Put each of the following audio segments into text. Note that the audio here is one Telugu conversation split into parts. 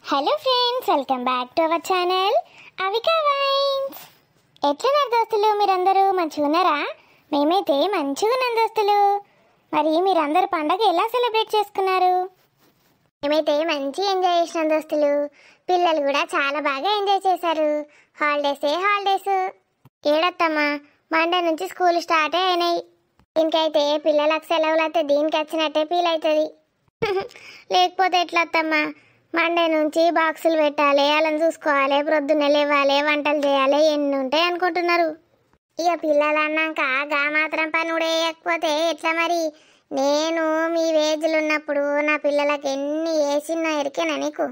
Hello friends, welcome back to our channel Avika wines. ఎట్లున్నారు దోస్తులు? మీరందరూ మంచిగా ఉన్నారా? మేమైతే మంచిగా ఉన్నాం దోస్తులు. మరి మీరందరూ పండగ ఎలా సెలబ్రేట్ చేసుకున్నారు? మేమైతే మంచి ఎంజాయ్ చేసినాం దోస్తులు. పిల్లలు కూడా చాలా బాగా ఎంజాయ్ చేశారు. హాలిడేస్ ఏడత్తమ్మా, మండే నుంచి స్కూల్ స్టార్ట్ అయినాయి. దీనికైతే పిల్లలకు సెలవులు అయితే దీనికి వచ్చినట్టే ఫీల్ అవుతుంది. లేకపోతే ఎట్లత్తమ్మా, మండే నుంచి బాక్సులు పెట్టాలి, వాళ్ళని చూసుకోవాలి, ప్రొద్దున్నే లేవాలి, వంటలు చేయాలి, ఎన్ని ఉంటాయి అనుకుంటున్నారు. ఇక పిల్లలు అన్నాక గా మాత్రం పని కూడా వేయకపోతే ఎట్లా మరి? నేను మీ వేజ్లు ఉన్నప్పుడు నా పిల్లలకి ఎన్ని వేసినా ఎరికేనా నీకు?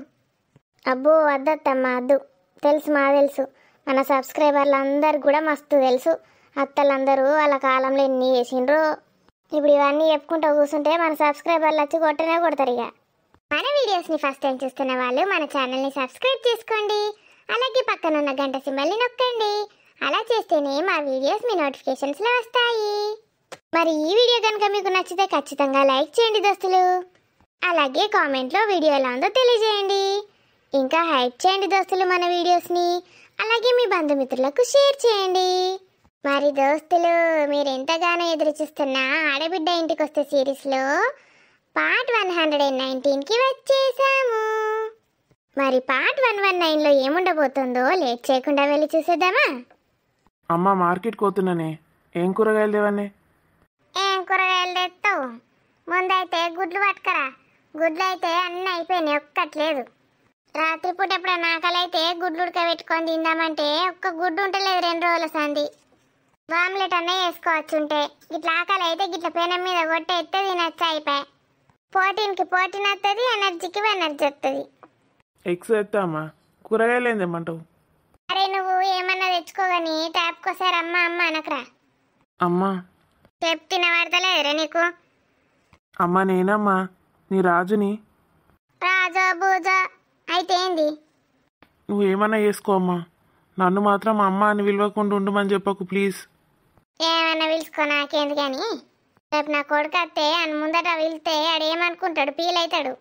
అబ్బో వద్దత్తమ్మా వద్దు. తెలుసు, మా తెలుసు. మన సబ్స్క్రైబర్లు అందరికి కూడా మస్తు తెలుసు. అత్తలందరూ వాళ్ళ కాలంలో ఎన్ని వేసిండ్రో. ఇప్పుడు ఇవన్నీ చెప్పుకుంటూ కూర్చుంటే మన సబ్స్క్రైబర్లు వచ్చి కొట్టనే కొడతారు. ఇక మన వీడియోస్ని ఫస్ట్ టైం చూస్తున్న వాళ్ళు మన ఛానల్ని సబ్స్క్రైబ్ చేసుకోండి. అలాగే పక్కన ఉన్న గంట సింబల్ని నొక్కండి. అలా చేస్తేనే మా వీడియోస్ మీ నోటిఫికేషన్స్లో వస్తాయి. మరి ఈ వీడియో కనుక మీకు నచ్చితే ఖచ్చితంగా లైక్ చేయండి దోస్తులు. అలాగే కామెంట్లో వీడియో ఎలా ఉందో తెలియజేయండి. ఇంకా హైప్ చేయండి దోస్తులు మన వీడియోస్ని. అలాగే మీ బంధుమిత్రులకు షేర్ చేయండి. మరి దోస్తులు, మీరు ఎంతగానో ఎదురు చూస్తున్న ఆడబిడ్డ ఇంటికి వస్తే సిరీస్లో పార్ట్ 119కి వచ్చేసాము. మరి పార్ట్ 119లో ఏముండబోతుందో లేట్ చేయకుండా వెళ్ళి చూసేద్దామా? అమ్మ, మార్కెట్కి పోతున్నానే. ఏం కూరగాయలు దేవన్నీ? ఏం కూరగాయలు తెస్తావు? ముందైతే గుడ్లు పట్టుకరా. గుడ్లు అయితే అన్నీ అయిపోయినాయి, ఒక్కట్లేదు. రాత్రిపూట ఎప్పుడైనా ఆకలైతే గుడ్లు ఉడకబెట్టుకొని తిందామంటే ఒక్క గుడ్డు ఉంటలేదు 2 రోజుల సంది. ఆమ్లెట్ అన్నీ వేసుకోవచ్చు ఉంటే. గిట్లా ఆకలి అయితే గిట్ల పెనం మీద కొట్టేస్తే తినచ్చు, అయిపోయి. ప్రోటీన్కి ప్రోటీన్ వస్తుంది, ఎనర్జీకి ఎనర్జీ వస్తుంది. ఎగ్స్ ఎత్తా అమ్మా. కూరగాయలు ఏం తెమ్మంటావు? అరే నువ్వు ఏమన్నా తెచ్చుకోగాని ట్యాప్కోసారి అమ్మ అమ్మ అనకరా. అమ్మా చెప్తిన పడతలేదురే నీకు? అమ్మా నేనమ్మా, నీ రాజుని. రాజా బూజా అయితే ఏంది? నువ్వేమన్నా చేసుకో అమ్మా, నన్ను మాత్రం అమ్మ అని పిలవకుండా ఉండమని చెప్పకు ప్లీజ్. ఏమన్నా పిలుచుకో, నాకేంది కానీ. రేపు నా కొడుకు అత్తే అని ముందట వెళ్తే ఆడేమనుకుంటాడు, ఫీల్ అవుతాడు.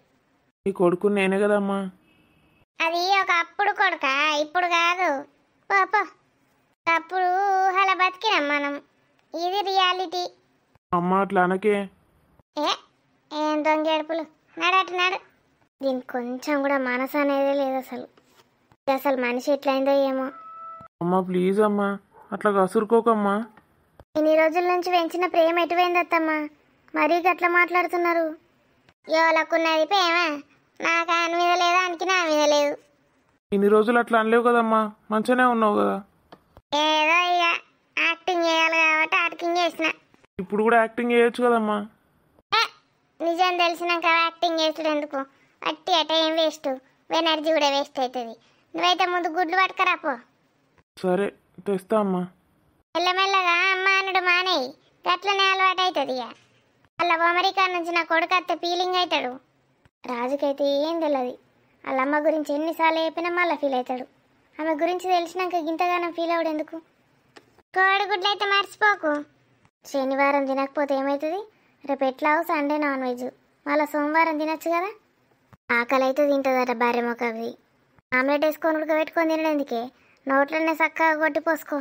నీ కొడుకు నేనే కదమ్మా. అది ఒక అప్పుడు కొడుక, ఇప్పుడు కాదు. పో అప్పుడు ఊహల బతికినాం మనం. ఇది రియాలిటీ. అమ్మ అట్లా అనకే. ఏం దొంగేడుపులు. నడటు నడు. దీనికి కొంచెం కూడా మనసు అనేది లేదు అసలు. అసలు మనిషి ఎట్లయిందో ఏమో. అమ్మా ప్లీజ్ అమ్మా, అట్లా కసురుకోకమ్మా. ఇన్ని రోజుల నుంచి పెంచిన ప్రేమ ఎటుపోయిందత్తమ్మా? మరీ గట్లా మాట్లాడుతున్నారు. యోలకున్నది ప్రేమ నాకు ఆయన మీద లేదు, ఆయనకి నా మీద లేదు. ఇన్ని రోజులు అట్లా అనలేవు కదమ్మా, మంచిగానే ఉన్నావు కదా. ఏదో ఇక యాక్టింగ్ చేయాలి కాబట్టి యాక్టింగ్ చేసిన. ఇప్పుడు కూడా యాక్టింగ్ చేయొచ్చు కదమ్మా. నిజం తెలిసినాక యాక్టింగ్ చేసుడు ఎందుకు? అట్టి అట ఏం వేస్ట్, ఎనర్జీ కూడా వేస్ట్ అవుతుంది. నువ్వైతే ముందు గుడ్లు పట్టుకరాపో. సరే తెస్తా అమ్మా. మెల్లమెల్లగా అమ్మ అనడు మానేయి, గట్లనే అలవాటు అవుతుంది. ఇక వాళ్ళ అమెరికా నుంచి నా కొడుకు అత్తే ఫీలింగ్ అవుతాడు. రాజుకైతే ఏం తెలియదు. వాళ్ళ అమ్మ గురించి ఎన్నిసార్లు చెప్పినా మళ్ళీ ఫీల్ అవుతాడు. ఆమె గురించి తెలిసినాక ఇంతగానో ఫీల్ అవ్వడు ఎందుకు? కోడిగుడ్లు అయితే మర్చిపోకు. శనివారం తినకపోతే ఏమవుతుంది? రేపు ఎట్లాగో సండే నాన్ వెజ్, మళ్ళీ సోమవారం తినచ్చు కదా. ఆకలి అయితే తింటుందట భార్య మొక్కవి. ఆమ్లెట్ వేసుకొని ఉడకబెట్టుకొని తినడానికి నోట్లోనే చక్కగా కొట్టి పోసుకో.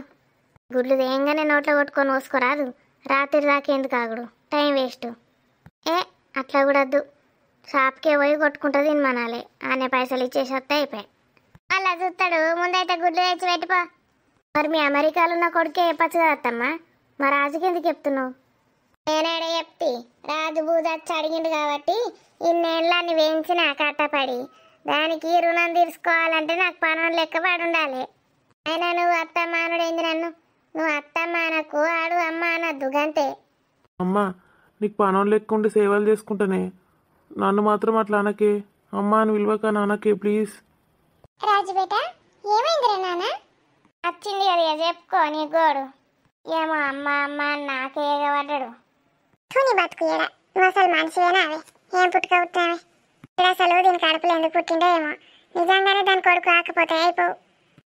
గుడ్లు తేయంగానే నోట్లో కొట్టుకొని పోసుకోరాదు. రాత్రి దాకా ఎందుకు ఆగుడు, టైం వేస్ట్. అట్లా కూడా వద్దు. షాప్కే పోయి కొట్టుకుంటుంది తినమనాలి. ఆనే పైసలు ఇచ్చేసి వస్తే అయిపోయాయి. అలా చూస్తాడు. ముందైతే గుడ్లు తెచ్చి పెట్టిపో. మరి మీ అమెరికాలో ఉన్న కొడుకే చెప్పచ్చు కదా అత్తమ్మా, మా రాజుకి ఎందుకు చెప్తున్నావు? నేనేడే చెప్తి. రాజు బూజొచ్చి అడిగిండు కాబట్టి ఇన్నేళ్ళని వేయించిన కట్టపడి దానికి రుణం తీర్చుకోవాలంటే నాకు పనులు లెక్క పడి ఉండాలి. అయినా నువ్వు అత్తమ్మ అనుడైంది నన్ను. నువ్వు అత్తమ్మ అనకు, ఆడు అమ్మ అనద్దు, గంతే. అమ్మా నీకు పనం లెక్కుండి సేవలు చేసుకుంటానే, నన్ను మాత్రం అట్లా అనకే. అమ్మ అని విలువక నాన్నకే ప్లీజ్. రాజు బేట ఏమైందిరా నాన్న? వచ్చింది కదా చెప్పుకో నీ గోడు. ఏమో అమ్మ అమ్మ అని నాకే ఎగబడ్డాడు. నీ బతుకు ఏడా, నువ్వు అసలు మనిషివేనా? అవి ఏం పుట్టుక పుట్టినావే? ఇక్కడ అసలు దీని కడుపులో ఎందుకు పుట్టిండో ఏమో. నిజంగానే దాని కొడుకు కాకపోతే అయిపోవు.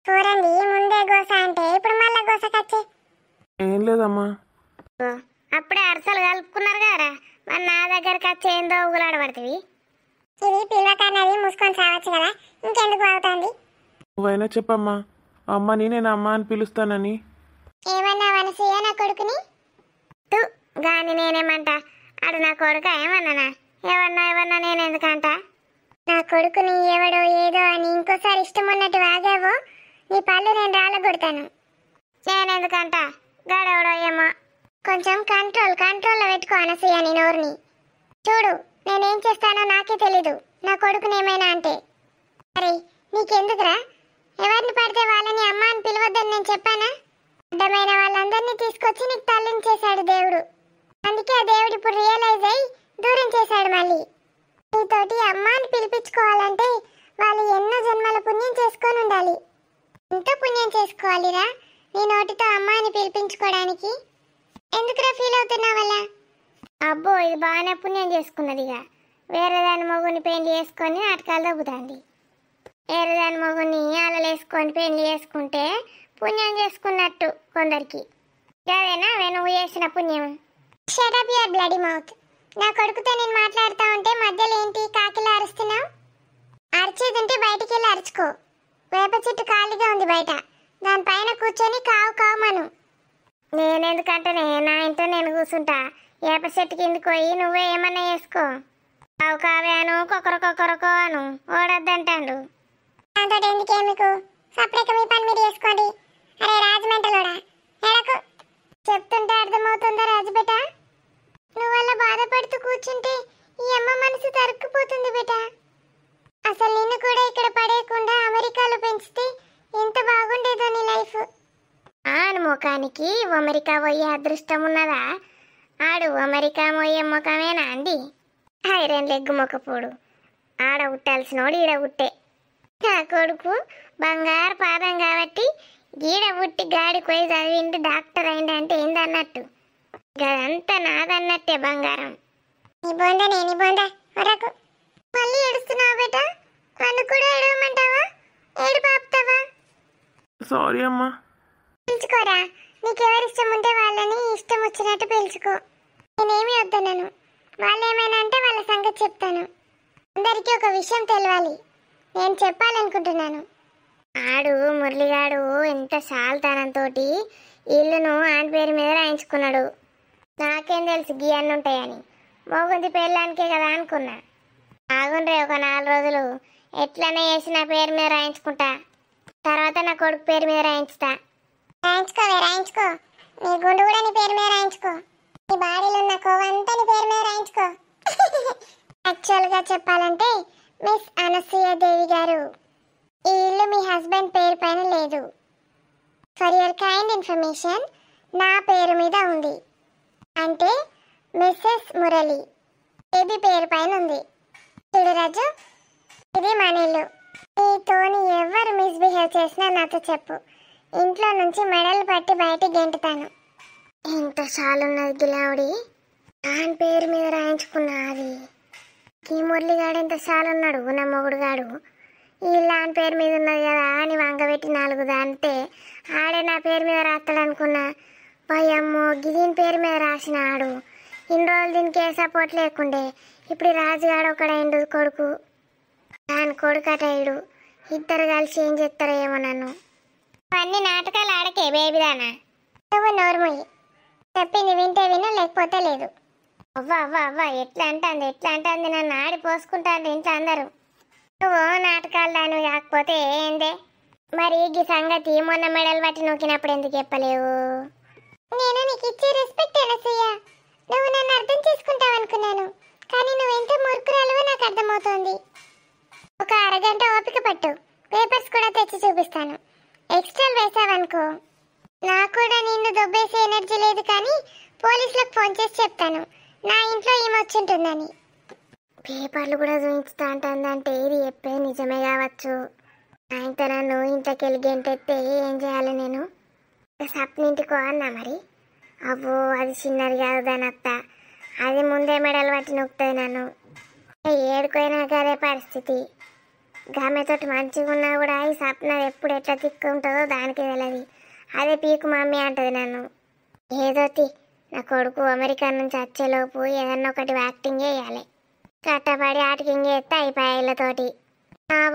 చూడండి, ముందే గోస అంటే ఇప్పుడు మళ్ళా గోసకొచ్చి. ఏం లేదమ్మా. అప్పుడే అరసలు కలుపుకున్నారు కదరా, మరి నా దగ్గరికి వచ్చి ఏందో ఊగులాడబడుతుంది. ఇది పిల్లకన్నది మూసుకొని సావచ్చు కదా, ఇంకెందుకు అవుతుంది? నువ్వైనా చెప్పమ్మా, అమ్మని నేను అమ్మ అని పిలుస్తానని. ఏమన్నా వనసయ్య నా కొడుకుని? తు గాని నేనేమంట, అడు నా కొడుక ఏమన్నానా? ఏమన్నా నేనెందుకంట? నా కొడుకుని ఎవడో ఏదో అని ఇంకోసారి ఇష్టం ఉన్నట్టు వాగావో నీ పళ్ళు నేను రాలగొడతాను. నేనెందుకంట, గడవడో ఏమో. కొంచెం కంట్రోల్లో పెట్టుకో అనసూయ నీ నోరుని. చూడు నేనేం చేస్తానో నాకే తెలీదు, నా కొడుకుని ఏమైనా అంటే. అరే నీకెందుకురా? ఎవరిని పడితే వాళ్ళని అమ్మ అని పిలవద్దని నేను చెప్పానా? అడ్డమైన వాళ్ళందరినీ తీసుకొచ్చి నీకు తల్లిని చేశాడు దేవుడు. అందుకే ఆ దేవుడు ఇప్పుడు రియలైజ్ అయ్యి దూరం చేశాడు మళ్ళీ. నీతోటి అమ్మ అని పిలిపించుకోవాలంటే వాళ్ళు ఎన్నో జన్మల పుణ్యం చేసుకొని ఉండాలి. ఎంతో పుణ్యం చేసుకోవాలిరా నీ నోటితో అమ్మ అని పిలిపించుకోవడానికి. ఎందుకురా ఫీల్ అవుతున్నావల్లా? అబ్బో ఇది బాగానే పుణ్యం చేసుకున్నదిగా. వేరే దాని మొగుని పెళ్లి చేసుకొని నాటకాలు దొబ్బుతుంది. వేరే దాని మొగుని అలలేసుకొని పెళ్లి చేసుకుంటే పుణ్యం చేసుకున్నట్టు కొందరికి. అదేనా నువ్వు చేసిన పుణ్యం? Shut up your bloody mouth. నా కొడుకుతో నేను మాట్లాడుతూ ఉంటే మధ్యలో ఏంటి కాకిలా అరుస్తున్నావు? అరిచేదంటే బయటికి వెళ్ళి అరుచుకో. వేప చెట్టు ఖాళీగా ఉంది బయట, దానిపైన కూర్చొని కావు కావమను. నేనెందుకంటేనే నా ఇంట్లో నేను కూర్చుంటా. వేప చెట్టు కిందకి పోయి నువ్వే ఏమన్నా చేసుకో. కావు కావాను కొకరకొకరకో అను ఓడొద్దంటాడు. దాంతో ఎందుకే మీకు? సపరేట్ మీ పని మీరు చేసుకోండి. అరే రాజమండ్రిలోడా ఎడకు చెప్తుంటే అర్థమవుతుందా రాజుబేట? నువ్వు అలా బాధపడుతూ కూర్చుంటే ఈ అమ్మ మనసు తరుక్కుపోతుంది బేట. అసలు నిన్ను కూడా ఇక్కడ పడేయకుండా అమెరికాలో పెంచితే ఎంత బాగుండేదో నీ లైఫ్. ఆను ముఖానికి అమెరికా పోయే అదృష్టం ఉన్నదా? ఆడు అమెరికా పోయే ముఖమేనా అండి? ఐరన్ లెగ్గు మొక్కపోడు. ఆడ ఉట్టాల్సినోడు ఈడ ఉట్టే. నా కొడుకు బంగారు పాదం కాబట్టి గీడ పుట్టి గాడికి పోయి చదివిండి డాక్టర్ అయింది అంటే ఏందన్నట్టు. గదంతా నాదన్నట్టే బంగారం. నీ బొందనే నీ బొంద వరకు. మళ్ళీ ఏడుస్తున్నావు బేట? నన్ను కూడా ఏడవమంటావా? ఏడు పాపుతావా? సారీ అమ్మా. పిలుచుకోరా, నీకెవరిష్టం ఉంటే వాళ్ళని ఇష్టం వచ్చినట్టు పిలుచుకో. నేనేమి వద్దన్నాను. వాళ్ళు ఏమైనా అంటే వాళ్ళ సంగతి చెప్తాను. అందరికీ ఒక విషయం తెలవాలి, నేను చెప్పాలనుకుంటున్నాను. ఆడు మురళిగాడు ఎంత సాల్తానంతో ఇల్లును ఆన్ పేరు మీద రాయించుకున్నాడు. నాకేం తెలుసు గీ అన్నీ ఉంటాయని. మోగుంది పెళ్ళానికే కదా అనుకున్నా. ఆగుండ్రే ఒక 4 రోజులు ఎట్లనే వేసి నా పేరు మీద రాయించుకుంటా. తర్వాత నా కొడుకు పేరు మీద రాయించుతా. రాయించుకో. నీ గుండు కూడా నీ పేరు మీద రాయించుకో. నీ బాడీలో ఉన్న కొవ్వంతా నీ పేరు మీద రాయించుకో. యాక్చువల్గా చెప్పాలంటే మిస్ అనసూయ దేవి గారు, ఈ ఇల్లు మీ హస్బెండ్ పేరు పైన లేదు. ఫర్ యువర్ కైండ్ ఇన్ఫర్మేషన్ నా పేరు మీద ఉంది. అంటే మిస్సెస్ మురళి బేబీ పేరు పైన ఉంది. చూడు రాజు, ఇది మన ఇల్లు. నీతోని ఎవరు మిస్బిహేవ్ చేసినా నాతో చెప్పు. ఇంట్లో నుంచి మెడలు పట్టి బయటికి గెంటుతాను. ఇంత చాలున్నది గిలావుడి. దాని పేరు మీద రాయించుకున్నా. అది ఈ మురళిగాడు ఎంత చాలున్నాడు నా మొగుడుగాడు. ఈ ఇల్లు పేరు మీద ఉన్నది కదా అని వంగబెట్టి 4 దానితే ఆడే నా పేరు మీద రాస్తాడనుకున్నా. భయమ్మో గిదీని పేరు మీద రాసిన ఆడు. ఇన్ని రోజులు దీనికి ఏ సపోర్ట్ లేకుండే. ఇప్పుడు రాజుగాడు ఒకడైండు కొడుకు, దాని కొడుకు అటైడు. ఇద్దరు కలిసి ఏం చేస్తారో ఏమో నన్ను. అన్ని నాటకాలు ఆడకే బేబీదానా. నువ్వు నోరుమొయ్యి, చెప్పింది వింటే విను లేకపోతే లేదు. అవ్వ ఎట్లా అంటుంది నన్ను ఆడిపోసుకుంటాను ఇంట్లో అందరూ. నువ్వు నాటకాలు దాన్ని కాకపోతే ఏందే మరి? ఈ సంగతి మొన్న మెడలు పట్టి నొక్కినప్పుడు ఎందుకు చెప్పలేవు? నేను నీకు ఇచ్చే రెస్పెక్ట్ అనసూయ. నువ్వు నన్ను అర్థం చేసుకుంటావు అనుకున్నాను, కానీ నువ్వు ఎంత మురుకురాలువో నాకు అర్థమవుతోంది. ఒక అరగంట ఓపిక పట్టు, పేపర్స్ కూడా తెచ్చి చూపిస్తాను. ఎక్స్ట్రాలు వేసావనుకో నాకు కూడా నిన్ను దొబ్బేసే ఎనర్జీ లేదు, కానీ పోలీసులకు ఫోన్ చేసి చెప్తాను నా ఇంట్లో ఏమొచ్చుంటుందని. పేపర్లు కూడా చూపించుతా అంటుందంటే ఇది చెప్పే నిజమే కావచ్చు. ఆయనతో నన్ను ఇంట్లోకి గెంటెత్తే ఏం చేయాలి నేను? సప్నింటికో అన్నా మరి. అవ్వో అది చిన్నది కాదు దాని అత్త, అది ముందే మెడలు పట్టి నొక్కుతుంది నన్ను. ఏడుకోయినా అదే పరిస్థితి. గామెతోటి మంచిగా ఉన్నా కూడా ఈ సప్న ఎప్పుడు ఎట్లా తిక్కుంటుందో దానికే తెలియదు. అదే పీకు మమ్మీ అంటది నన్ను. ఏదోతి నా కొడుకు అమెరికా నుంచి వచ్చేలోపు ఏదన్నా ఒకటి యాక్టింగ్ చేయాలి. కట్టబడి ఆటికింగ్ చేస్తే అయిపోయేళ్ళతోటి.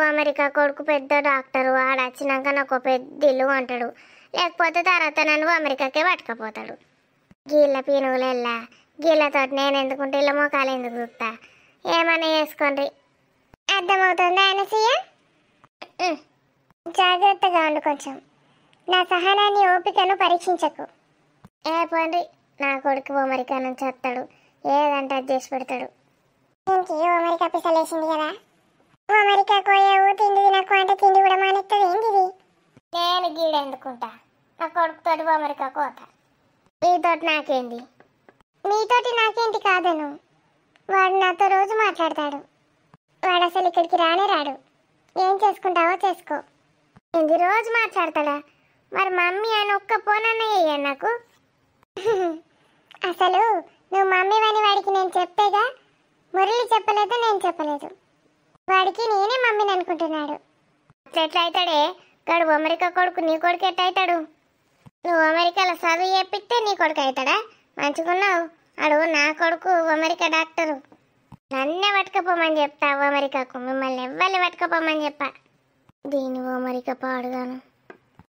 అమెరికా కొడుకు పెద్ద డాక్టరు, ఆడ వచ్చినాక నాకు పెద్ద ఇల్లు అంటాడు, లేకపోతే తర్వాత నన్ను అమెరికాకే పట్టుకపోతాడు. గీళ్ళ పీనుగులెల్లా గీళ్ళతోటి నేను ఎందుకుంటే ఇళ్ళ మోకాలు ఎందుకు చూస్తా? ఏమన్నా చేసుకోండి. అర్థమవుతుందా అనసూయ? జాగ్రత్తగా ఉండు కొంచెం. నా సహనాన్ని ఓపికను పరీక్షించకు. పోండి, నా కొడుకు అమెరికా నుంచి వస్తాడు, ఏదంటే అది చేసి పెడతాడు. ఇంకే అమెరికా పిసలేసింది కదా, అమెరికా కోయేవు తిండి తినకు అంటే తిండి కూడా మానేస్తుంది ఏంటిది? నేను గీడెందుకుంటా, నా కొడుకుతోటి అమెరికా కోతా. నీతోటి నాకేంది? నీతోటి నాకేంటి కాదను, వాడు నాతో రోజు మాట్లాడతాడు. వాడు అసలు ఇక్కడికి రానే రాడు. ఏం చేసుకుంటావో చేసుకో. ఏంది రోజు మాట్లాడతాడా? మరి మమ్మీ అని ఒక్క పోనన్న వేయాను నాకు. అసలు నువ్వు మమ్మీ అని వాడికి నేను చెప్పేగా, మురళి చెప్పలేదు, నేను చెప్పలేదు. వాడికి నేనే మమ్మీని అనుకుంటున్నాడు. ఎట్లా అవుతాడే గడు అమెరికా కొడుకు? నీ కొడుకు ఎట్లా అవుతాడు? నువ్వు అమెరికాలో చదువు చెప్పిస్తే నీ కొడుకు అవుతాడా? మంచుకున్నావు. అడుగు నా కొడుకు అమెరికా డాక్టరు. నన్నే పట్టుకపోమని చెప్తా అమెరికాకు, మిమ్మల్ని ఎవ్వరిని పట్టుకపోమని చెప్పా. దీని అమెరికా పాడుగాను.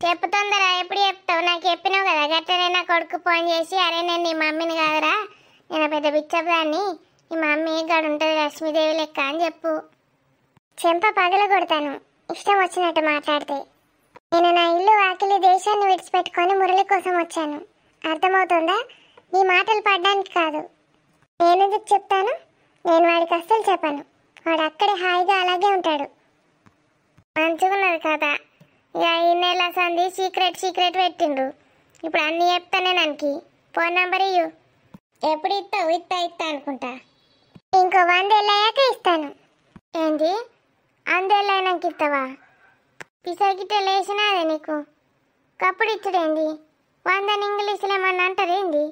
చెప్పు తొందర, ఎప్పుడు చెప్తావు? నాకు చెప్పినావు కదా గట్టనే నా కొడుకు ఫోన్ చేసి, అరే నేను నీ మమ్మీని కాదురా, నేను పెద్ద బిచ్చదాన్ని, నీ మమ్మీ గడు ఉంటుంది లక్ష్మీదేవి లెక్క అని చెప్పు. చెంప పగల కొడతాను ఇష్టం వచ్చినట్టు మాట్లాడితే. నేను నా ఇల్లు వాకిలి దేశాన్ని విడిచిపెట్టుకొని మురళి కోసం వచ్చాను. అర్థమవుతుందా? నీ మాటలు పడ్డానికి కాదు. నేనెందుకు చెప్తాను? నేను వాడికి అస్సలు చెప్పను. వాడు అక్కడే హాయిగా అలాగే ఉంటాడు. మంచిగున్నది కదా. ఇక ఈ నెల సంది సీక్రెట్ పెట్టిండు. ఇప్పుడు అన్నీ చెప్తానే నాకు. ఫోన్ నెంబర్ ఇయ్యు. ఎప్పుడు ఇస్తావు? ఇస్తా అనుకుంటా. ఇంకో 100 ఏళ్ళు అయ్యాక ఇస్తాను. ఏంటి 100 ఏళ్ళు అయినాక ఇస్తావా? పిసగిట్ట లేచినా అదే నీకు కప్పుడు ఇచ్చుడేంది? 100 ఇంగ్లీష్లో ఏమన్నా అంటారు ఏంది?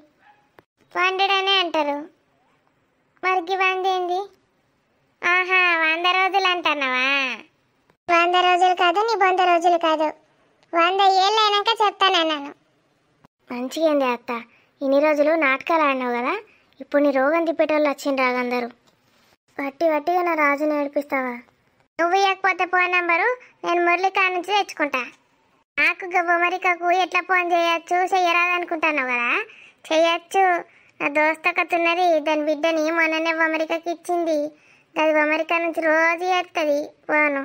100 అనే అంటారు. మరికి 100 ఏంది? ఆహా 100 రోజులు అంటున్నావా? 100 రోజులు కాదు, నీ 100 రోజులు కాదు, 100 ఏళ్ళు అయినాక చెప్తానన్నాను. మంచిగా అత్త, ఇన్ని రోజులు నాటకాలు ఆడినావు కదా, ఇప్పుడు నీ రోగం తిప్పేటోళ్ళు వచ్చిండ్రు అందరూ. వట్టిగా నా రాజుని ఏడిపిస్తావా? నువ్వు ఇవ్వకపోతే ఫోన్ నెంబరు నేను మురళికా నుంచి తెచ్చుకుంటా. నాకు అమెరికాకు ఎట్లా ఫోన్ చేయొచ్చు, చెయ్యరాదనుకుంటున్నావు కదా? చెయ్యొచ్చు. నా దోస్తకతున్నది, దాని బిడ్డని మొన్ననే అమెరికాకి ఇచ్చింది. అది అమెరికా నుంచి రోజు చేస్తుంది ఫోను.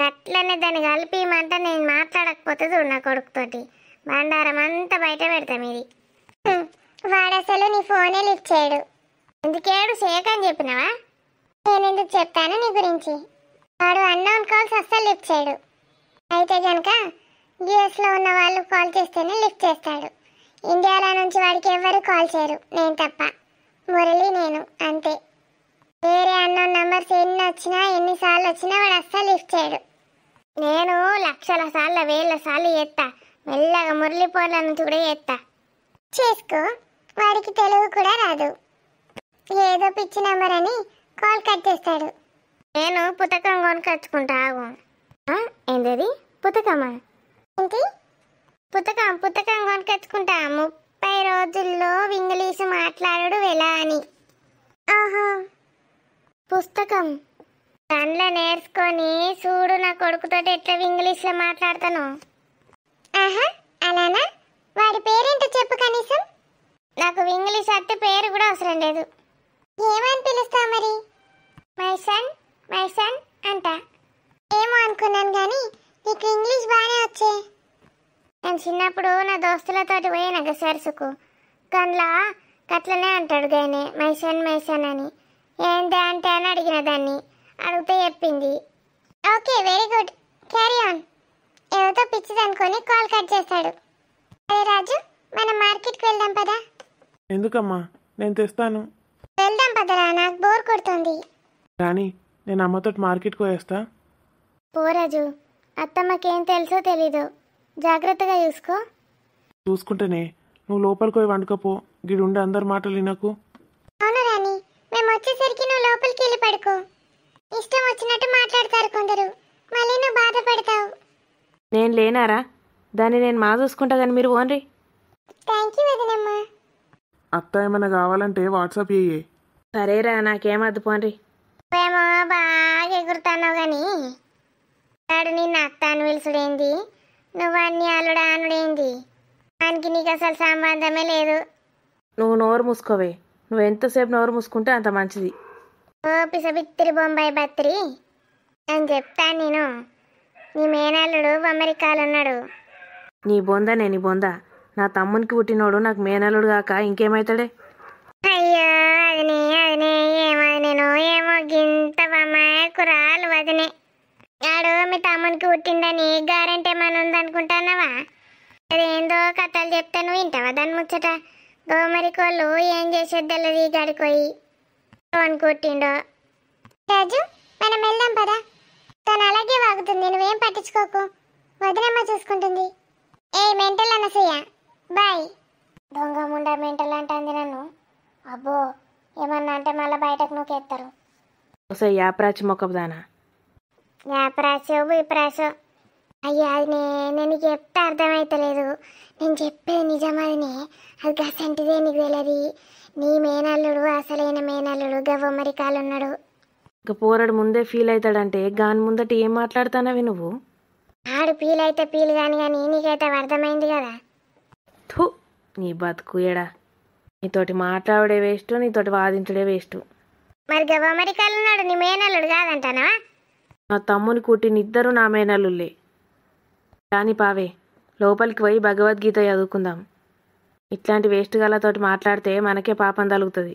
అట్లనే దాన్ని కలిపి ఇమ్మంటే నేను మాట్లాడకపోతే చూడు నా కొడుకుతోటి బండారం అంతా బయట పెడతా మీది. వాడు అసలు నీ ఫోనే లిఫ్ట్ చేయడు. ఎందుకేడు చేయకని చెప్పినావా? నేను ఎందుకు చెప్తాను నీ గురించి? వాడు అన్నోన్ కాల్స్ అస్సలు లిఫ్ట్ చేయడు. అయితే కనుక యూఎస్లో ఉన్న వాళ్ళు కాల్ చేస్తేనే లిఫ్ట్ చేస్తాడు. ఇండియాలో నుంచి వాడికి ఎవరు కాల్ చేయరు, నేను తప్ప. మురళి నేను అంతే. వేరే అన్నోన్ నంబర్స్ ఎన్నిసార్లు వచ్చినా వాడు అస్సలు లిఫ్ట్ చేయడు. నేను లక్షల సార్లు 1000 సార్లు చేస్తా. మెల్లగా మురళి ఫోన్ల నుంచి కూడా చేస్తా. చేసుకో. వాడికి తెలుగు కూడా రాదు. ఏదో పిచ్చి నెంబర్ అని కాల్ కట్ చేస్తాడు. నేను పుస్తకం కొనుకొచ్చుకుంటా. ఆగు. ఏంటది? పుస్తకమా? ఏంటి? పుస్తకం కొనుకొచ్చుకుంటా. 30 రోజుల్లో ఇంగ్లీషు మాట్లాడు ఎలా అని. ఆహా, పుస్తకం దాంట్లో నేర్చుకొని చూడు నా కొడుకుతోటి ఎట్లా ఇంగ్లీష్లో మాట్లాడతాను. ఆహా, అలానా? వాడి పేరేంటో చెప్పు కనీసం. నాకు ఇంగ్లీష్ అత్తే పేరు కూడా అవసరం లేదు. ఏమని పిలుస్తావు మరి? మై సన్ అంట. ఏమో అనుకున్నాను కానీ నీకు ఇంగ్లీష్ బాగానే వచ్చే. నేను చిన్నప్పుడు నా దోస్తులతోటి పోయినా సరసుకు, గన్లా గట్లనే అంటాడు గాయనే మై సన్ అని. ఏంటి అంటే అని అడిగిన దాన్ని, అడిగితే చెప్పింది. Okay, very good, carry on. ఎవరితో పిచ్చిదనుకొని కాల్ కట్ చేస్తాడు. అదే రాజు, మనం మార్కెట్కి వెళ్దాం పదా? ఎందుకమ్మా? నేను తెస్తాను. వెళ్దాం పదరా, నాకు బోర్ కొడుతుంది. కానీ నేను అమ్మతోటి మార్కెట్కి పోయేస్తా. పోరాజు, అత్తమ్మకేం తెలుసో తెలీదు, జాగ్రత్తగా చూసుకో. చూసుకుంటేనే, నువ్వు లోపలికి పోయి వండుకపో. గిడుండే అందరి మాటలు వినకు. అవును రాని, మేము వచ్చేసరికి నువ్వు లోపలికి వెళ్ళి పడుకో. ఇష్టం వచ్చినట్టు మాట్లాడతారు కొందరు, మళ్ళీ నువ్వు బాధపడతావు. నేను లేనారా? దాన్ని నేను మా చూసుకుంటా కానీ మీరు ఓన్రి. Thank you వదినమ్మా. అత్త ఏమైనా కావాలంటే వాట్సాప్ చెయ్యి. సరేరా, నాకేమద్దు పోన్రి. ఏమో బాగా ఎగురుతున్నావు కానీ వాడు నిన్న అత్త అని పిలుచుడేంది, నువ్వు అన్ని అల్లుడా అనుడేంది? దానికి నీకు అసలు సంబంధమే లేదు. నువ్వు నోరు మూసుకోవే. నువ్వు ఎంతసేపు నోరు మూసుకుంటే అంత మంచిది. ఓ పిసబిత్తిరి బొంబాయి బత్తిరి అని చెప్తాను నేను. నీ మేనల్లుడు అమెరికాలో ఉన్నాడు. నీ బొందనే నీ బొంద. నా తమ్మునికి పుట్టినోడు నాకు మేనల్లుడు కాక ఇంకేమవుతాడే? అయ్యో అదినే అదినే ఏమదినేనో ఏమో గింత కురాలు వదినే. ఆడు మీ తమ్మునికి పుట్టిందని గ్యారెంటీ ఏమైనా ఉందనుకుంటున్నావా? అదేందో కథలు చెప్తే నువ్వు వింటావా దాని ముచ్చట? గోమరికోళ్ళు ఏం చేసేది తెల్లది గడిపోయి అనుకుంటుండో. రాజు మనం వెళ్దాం పదా. తను అలాగే వాగుతుంది, నువ్వేం పట్టించుకోకు. వదినమ్మ చూసుకుంటుంది. ఏ మెంటల్ అనసూయ బాయ్. దొంగ ముండా మెంటల్ అంటుంది నన్ను. అబ్బో ఏమన్నా అంటే మళ్ళీ బయటకు నూకెత్తారు. ఒకసారి యాప్రాచి మొక్కదానా. యాపరాసో విపరాసో. అయ్యా అది నేను నీకు చెప్తే అర్థమవుతలేదు. నేను చెప్పేది నిజమదినే. అది గసంటిదే నీకు తెలియదు. నీ మేనల్లుడు అసలైన మేనల్లుడు గవ్వమరికాలు ఉన్నాడు. ఇక పోరాడు ముందే ఫీల్ అవుతాడంటే గాని ముందట ఏం మాట్లాడుతానవి నువ్వు? ఆడు ఫీల్ అయితే ఫీల్ కాని నీకైతే అర్థమైంది కదా. థూ నీ బతుకు ఎడా. నీతోటి మాట్లాడే వేస్ట్, నీతోటి వాదించడే వేస్ట్. మరి గవ్వమరికాలు ఉన్నాడు నీ మేనల్లుడు కాదంటానా? నా తమ్ముని కుట్టిన ఇద్దరు నా మేనల్లుళ్ళే. కానీ పావే లోపలికి పోయి భగవద్గీత చదువుకుందాం. ఇట్లాంటి వేస్ట్ గలతోటి మాట్లాడితే మనకే పాపం తలుగుతుంది.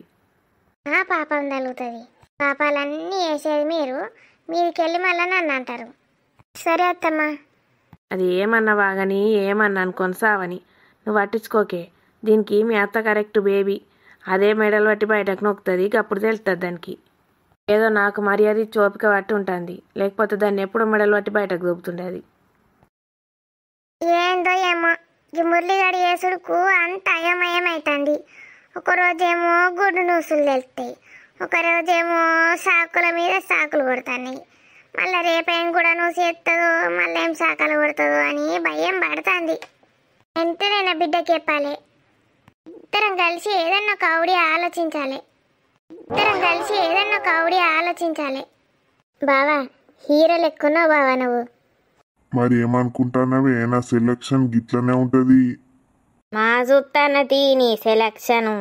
ఆ పాపం తగులుతుంది. పాపాలన్నీ వేసేది మీరు. మీదికెళ్ళి మళ్ళీ నన్ను అంటారు. సరే అత్తమ్మా. అది ఏమన్నావా కానీ ఏమన్నాను కొనసావని నువ్వు పట్టించుకోకే. దీనికి మీ అత్త కరెక్ట్ బేబీ. అదే మెడలు పట్టి బయటకు నొక్కుతుంది. అప్పుడు తెలుస్తుంది దానికి. ఏదో నాకు మర్యాద చోపిక పట్టి ఉంటుంది, లేకపోతే దాన్ని ఎప్పుడు మెడలు పట్టి బయటకు దొబ్బుతుండేది. ఏందో ఏమో ఈ మురళిగాడి యేసుడుకు అంత అయోమయం అవుతుంది. ఒకరోజేమో గుడ్డు నూసులు తెలుస్తాయి, ఒకరోజేమో సాకుల మీద సాకులు కొడుతున్నాయి. మళ్ళీ రేపేం కూడా నూసి ఎత్తదో, మళ్ళీ ఏం సాకలు కొడుతుందో అని భయం పడుతుంది. వెంటనే నా బిడ్డకి చెప్పాలి. ఇద్దరం కలిసి ఏదన్నా ఒక ఆలోచించాలి. బావా హీరో లెక్కున్నావు బావా నువ్వు. మరి ఏమనుకుంటున్నావే? నా సెలక్షన్ గిట్లనే ఉంటుంది. మా చూస్తానది నీ సెలక్షను.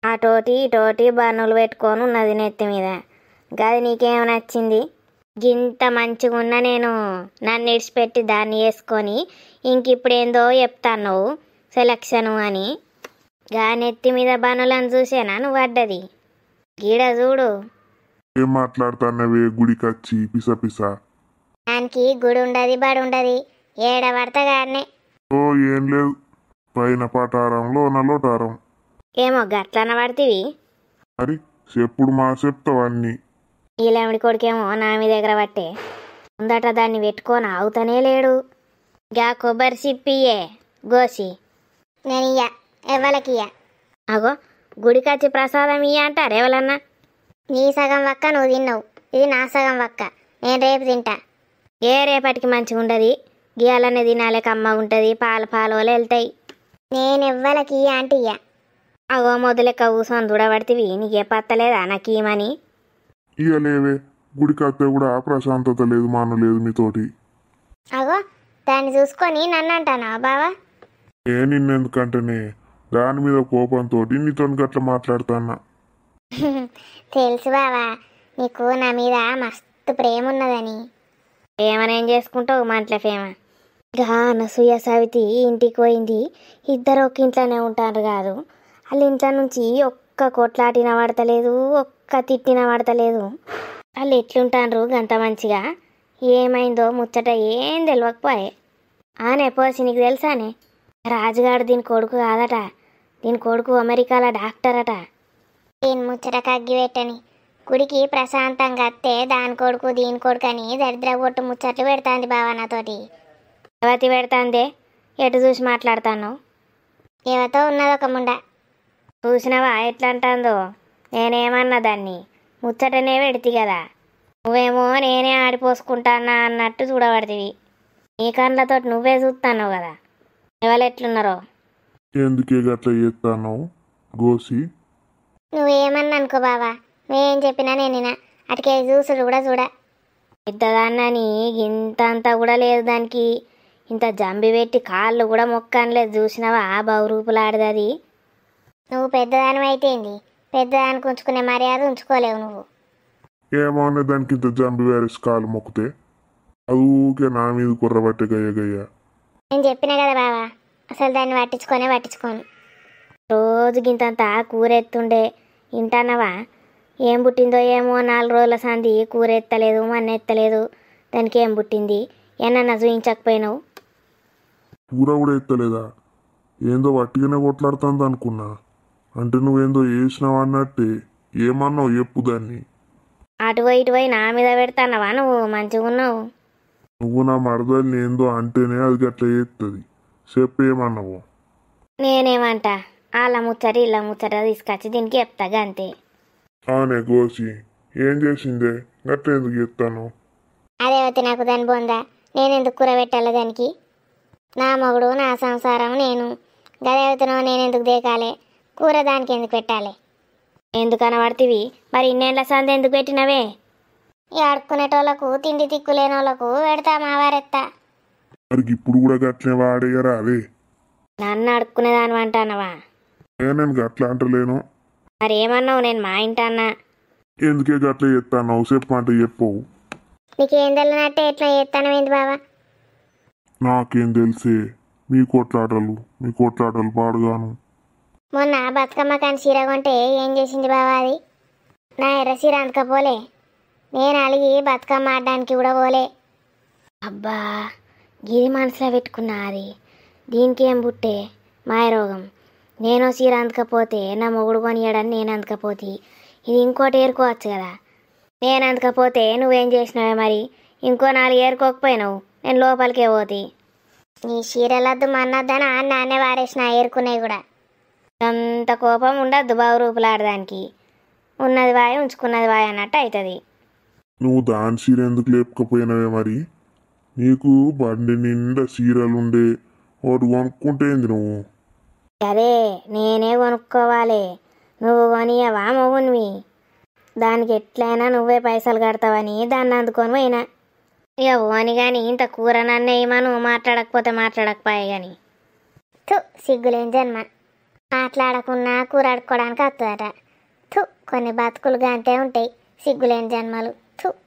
అటోటి ఇటోటి బన్నులు పెట్టుకొని ఉన్నది నెత్తి మీద. గది నీకేం నచ్చింది? గింత మంచిగా ఉన్న నేను నన్ను ఇడిచిపెట్టి దాన్ని వేసుకొని ఇంకిప్పుడేందో చెప్తాను సెలక్షను అని. గా నెత్తి మీద బన్నులను చూసేనా నువ్వు పడ్డది? గీడ చూడు. ఏం మాట్లాడుతున్నావే? గుడికొచ్చి పిస దానికి గుడి ఉండదు బడి ఉండదు. ఏడ పడతా గాడనే. ఓ ఏం లేదు, పైన పటారంలో నలోటారం. ఏమో గట్లన పడుతుంది. మరి చెప్పుడు మా చెప్తావన్నీ. ఈలెమిడి కొడుకేమో నా మీ దగ్గర పట్టే ముందట దాన్ని పెట్టుకొని ఆగుతానే లేడు. గా కొబ్బరి సిప్పియే గోసి నేను ఇయ్య ఎవలకియ్య. అగో గుడికొచ్చి ప్రసాదం ఇయ్య అంటారు ఎవరన్నా. నీ సగం వక్క నువ్వు తిన్నావు, ఇది నా సగం వక్క. నేను రేపు తింటా. ఏ రేపటికి మంచిగా ఉండదు. గీయాలనే తినాలే కమ్మగా ఉంటుంది. పాలు వెళ్తాయి. నేను ఎవ్వలకి ఇయ్య అంటే ఇయ్య. అగో మొదలెక్క కూర్చొని చూడబడితివి. నీకే పత్తలేదా నాకు ఇమ్మని? ఇక లేవే, గుడికత్తే కూడా ప్రశాంతత లేదు, మాన లేదు మీతోటి. అగో దాన్ని చూసుకొని నన్ను అంటానా బావా? నిన్నెందుకంటేనే దాని మీద కోపంతో నీతో గట్ల మాట్లాడుతాన్నా. తెలుసు బావా నీకు నా మీద మస్తు ప్రేమ ఉన్నదని. ప్రేమనేం చేసుకుంటావు మంటల ప్రేమ. గా అనసూయ సవితి ఇంటికి పోయింది. ఇద్దరు ఒక ఇంట్లోనే ఉంటారు కాదు. వాళ్ళ ఇంట్లో నుంచి ఒక్క కొట్లాటిన పడతలేదు, ఒక్క తిట్టిన పడతలేదు. వాళ్ళు ఎట్లుంటారు గంత మంచిగా? ఏమైందో ముచ్చట ఏం తెలియకపోయే. ఆనే పోసి నీకు తెలుసానే? రాజుగాడు దీని కొడుకు కాదట. దీని కొడుకు అమెరికాలో డాక్టర్ అట. దీని ముచ్చట కగ్గి పెట్టని గుడికి ప్రశాంతంగా అత్తే దాని కొడుకు దీని కొడుకు అని దరిద్ర కొట్టు ముచ్చట్లు పెడతాంది బావ నాతోటి. ఎవతి పెడతాందే? ఎటు చూసి మాట్లాడుతాను? ఎవతో ఉన్నది ఒక ముండ. చూసినవా ఎట్లా అంటుందో? నేనేమన్నా దాన్ని ముచ్చటనే పెడితే కదా. నువ్వేమో నేనే ఆడిపోసుకుంటానా అన్నట్టు చూడబడుతుంది. నీ కళ్ళతో నువ్వే చూస్తాను కదా ఎవరెట్లున్నారో. ఎందుకే గట్ల చేస్తాను గోసి? నువ్వేమన్నా అనుకో బావా, నువ్వేం చెప్పినా నేనినా. అటుకే చూసుడు కూడా చూడ. పెద్దదాన్నని ఇంత అంతా కూడా లేదు దానికి, ఇంత జంబి పెట్టి కాళ్ళు కూడా మొక్కనలేదు చూసినావా బహురూపులాడది. నువ్వు పెద్దదాని అయితేంది, పెద్దదానికి ఉంచుకునే మర్యాద ఉంచుకోలేవు నువ్వు. ఏమన్నా దానికి ఇంత జంబి వైరస్ కాలు మొక్కితే అది ఊకే నా మీద కుర్రబట్టే గయ్య గయ్య. నేను చెప్పినా కదా బావా, అసలు దాన్ని పట్టించుకోను. రోజుకింతంత కూర ఎత్తుండే ఇంటన్నవా, ఏం పుట్టిందో ఏమో 4 రోజుల సంది కూర ఎత్తలేదు మన్న ఎత్తలేదు, దానికి ఏం పుట్టింది ఏమన్నా చూయించకపోయినావు? కూర కూడా ఎత్తలేదా? ఏందో వట్టిగానే కొట్లాడుతుంది అనుకున్నా, అంటే నువ్వేందో వేసినావు అన్నట్టే. ఏమన్నావు చెప్పు దాన్ని. అటు పోయి ఇటు పోయి నా మీద పెడతానవా నువ్వు? మంచిగా ఉన్నావు. నువ్వు నా మరదల్ని ఏందో అంటేనే అది గట్ల చేస్తుంది. చెప్పేమన్నావు? నేనేమంటా, వాళ్ళ ముచ్చట ఇళ్ళ ముచ్చట తీసుకొచ్చి దీనికి చెప్తాగా అంతే. ఆనే గోసి ఏం చేసిందే గట్ల ఎందుకు చెప్తాను? అదేవతి నాకు దాని బొందా, నేనెందుకు కూర పెట్టాలి దానికి? నా మొగుడు నా సంసారం నేను, గదేవతనో నేనెందుకు దేకాలే, కూర దానికి ఎందుకు పెట్టాలి? ఎందుకు అనబడితివి మరి? ఇన్నేళ్ళ సంది ఎందుకు పెట్టినవే? ఈ ఆడుకునేటోళ్ళకు తిండి తిక్కులేనోళ్ళకు పెడతా మావారెత్తా. మరి ఇప్పుడు కూడా గట్లనే వాడేయరా అదే? నన్ను అడుక్కునేదాని అంటానవా? నేను గట్ల అంటలేను. మరి ఏమన్నావు? నేను మా ఇంటన్నా. ఎందుకే గట్ల చెప్తాను? చెప్పమంటే చెప్పవు. నీకేం తెలియనట్టే ఎట్లా చేస్తానవేంది బావా? నాకేం తెలిసే మీ కొట్లాటలు పాడుగాను. మొన్న బతుకమ్మ కాని చీర కొంటే ఏం చేసింది బావా అది? నా ఎర్ర చీర అందుకపోలే, నేను అలిగి బతుకమ్మ ఆడడానికి కూడా పోలే. అబ్బా, గిది మనసులో పెట్టుకున్నా అది. దీనికి ఏం పుట్టే మాయరోగం? నేను చీర అందుకపోతే నా మొగుడు కొనియడని నేను అందుకపోతే, ఇది ఇంకోటి ఏరుకోవచ్చు కదా. నేను అందుకపోతే నువ్వేం చేసినావే మరి? ఇంకో 4 ఏరుకోకపోయినావు, నేను లోపలికే పోతి. నీ చీరలద్దు మన్నొద్దని నాన్నే వారేసిన ఏరుకునేవి కూడా. అంత కోపం ఉండద్దు బహురూపులాడడానికి. ఉన్నది వాయి ఉంచుకున్నది వాయి అన్నట్టు అవుతుంది. నువ్వు దాని చీర ఎందుకు లేపకపోయినావే మరి? నీకు బండి నిండా చీరలుండే, ఒకటి కొనుక్కుంటేంది నువ్వు? అదే నేనే కొనుక్కోవాలి, నువ్వు కొనియవా మొగునివి? దానికి ఎట్లయినా నువ్వే పైసలు కడతావని దాన్ని అందుకొని పోయినా. ఇక పోని కానీ ఇంత కూర నన్నేయమను, మాట్లాడకపోతే మాట్లాడకపోయే కానీ. సిగ్గులేని జన్మ, మాట్లాడకున్నా కూర ఆడుకోవడానికి వస్తుందట. కొన్ని బతుకులు గాంతే ఉంటాయి, సిగ్గులేని జన్మలు.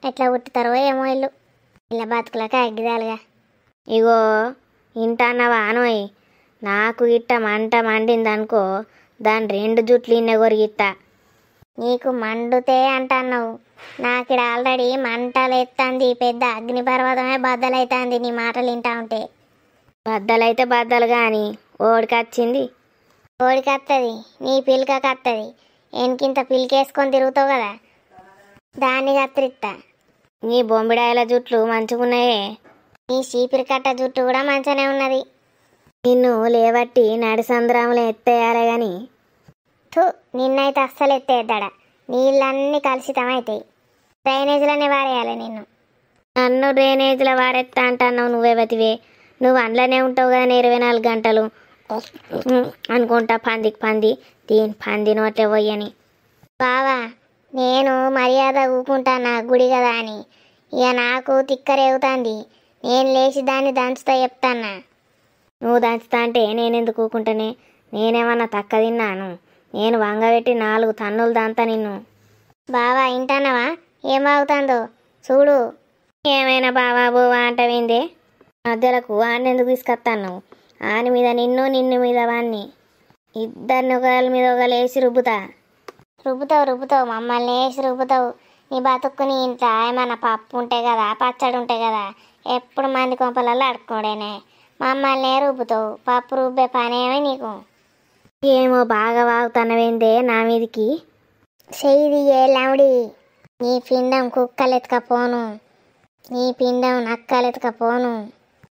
ఎట్లా పుట్టుతారో ఏమో ఇల్లు, ఇలా బతుకులకి అగ్గిదాలుగా. ఇగో ఇంటన్నవా అనోయ్, నాకు ఇట్ట మంట మండిందనుకో, దాని 2 జుట్లు ఇన్నే కొరిగిత్తా. నీకు మండుతే అంటన్నావు, నాకిడ ఆల్రెడీ మంటలు ఎత్తంది, పెద్ద అగ్ని పర్వతమే బద్దలైతుంది నీ మాటలు వింటా ఉంటే. బద్దలైతే బద్దలు కానీ ఓడికొచ్చింది. ఓడికత్తది, నీ పిల్కత్తది. ఎనికింత పిలికేసుకొని తిరుగుతావు కదా, దాన్ని కత్తిరిస్తా. నీ బొంబిడాయల జుట్లు మంచిగున్నాయే. నీ చీపిరి కట్ట జుట్టు కూడా మంచిగానే ఉన్నది. నిన్ను లేవట్టి నడిసంద్రంలో ఎత్తేయాలి కానీ. నిన్నైతే అస్సలు ఎత్తేద్దాడ, నీళ్ళన్నీ కలుషితమవుతాయి. డ్రైనేజీలనే వారేయాలి నిన్ను. నన్ను డ్రైనేజీలో వారెత్తా అంటున్నావు నువ్వేవతివే? నువ్వు అందులోనే ఉంటావు కదా 24 గంటలు అనుకుంటా. పంది దీని పంది నోట్లే పోయని. బావా, నేను మర్యాద ఊకుంటానా గుడి కదా అని, ఇక నాకు తిక్కరేగుతుంది. నేను లేచి దాన్ని దంచుతా చెప్తానా. నువ్వు దంచుతా అంటే నేనెందుకు ఊకుంటానే? నేనేమన్నా తక్క తిన్నాను? నేను వంగబెట్టి 4 తన్నులు దంతా నిన్ను. బావా ఇంటానవా ఏం బాగుతుందో చూడు. ఏమైనా బావా బోవా అంటవిందే? మధ్యలకు వాడిని ఎందుకు తీసుకొస్తాను? ఆని మీద నిన్ను మీద వాడిని, ఇద్దరిని ఒకళ్ళ మీద ఒకళ్ళు వేసి రుబ్బుతావు మమ్మల్ని వేసి రుబ్బుతావు. నీ బతుక్కుని ఇంట్లో ఏమన్నా పప్పు ఉంటాయి కదా, పచ్చడి ఉంటాయి కదా, ఎప్పుడు మంది కొంపలలో అడుక్కోడేనే. మమ్మల్ని రుబ్బుతావు, పప్పు రుబ్బే పనేమే నీకు. ఏమో బాగా వాగుతున్నవేందే నా మీదికి? చెయ్యి లౌడి, నీ పిండం కుక్కలెత్తుకపోను, నీ పిండం నక్కలెత్తుకపోను.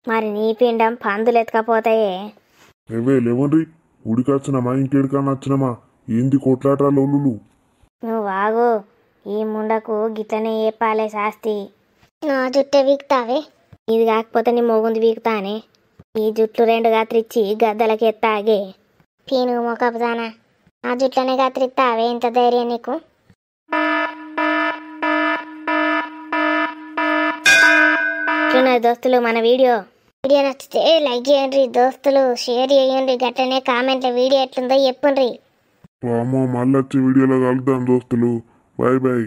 మరి నీ పిండం పందులు ఎత్తుకపోతాయే. లేవండ్రి, ఉడికొచ్చినామా ఇంకేడికన్నా వచ్చినామా? ఏంది కొట్లాటాలు? నువ్వు వాగు, ఈ ముండకు గిట్లనే చెప్పాలే శాస్తి. నా జుట్టే వీక్తావే? ఇది కాకపోతే నీ మొగుంది వీకుతానే. ఈ జుట్లు 2 కత్తిరించి గద్దలకి ఎత్తాగే. పీనుగు మొక్కపుదానా, ఆ జుట్లనే కత్తిరిస్తావే? ఇంత ధైర్యం నీకు? ఎట్లున్నది దోస్తులు మన వీడియో నచ్చితే లైక్ చేయండి దోస్తులు, షేర్ చేయండి, గట్టనే కామెంట్ల వీడియో ఎట్లుందో చెప్పుండ్రి. వామో మళ్ళీ వచ్చే వీడియోలో కలుద్దాం దోస్తులు. Bye bye.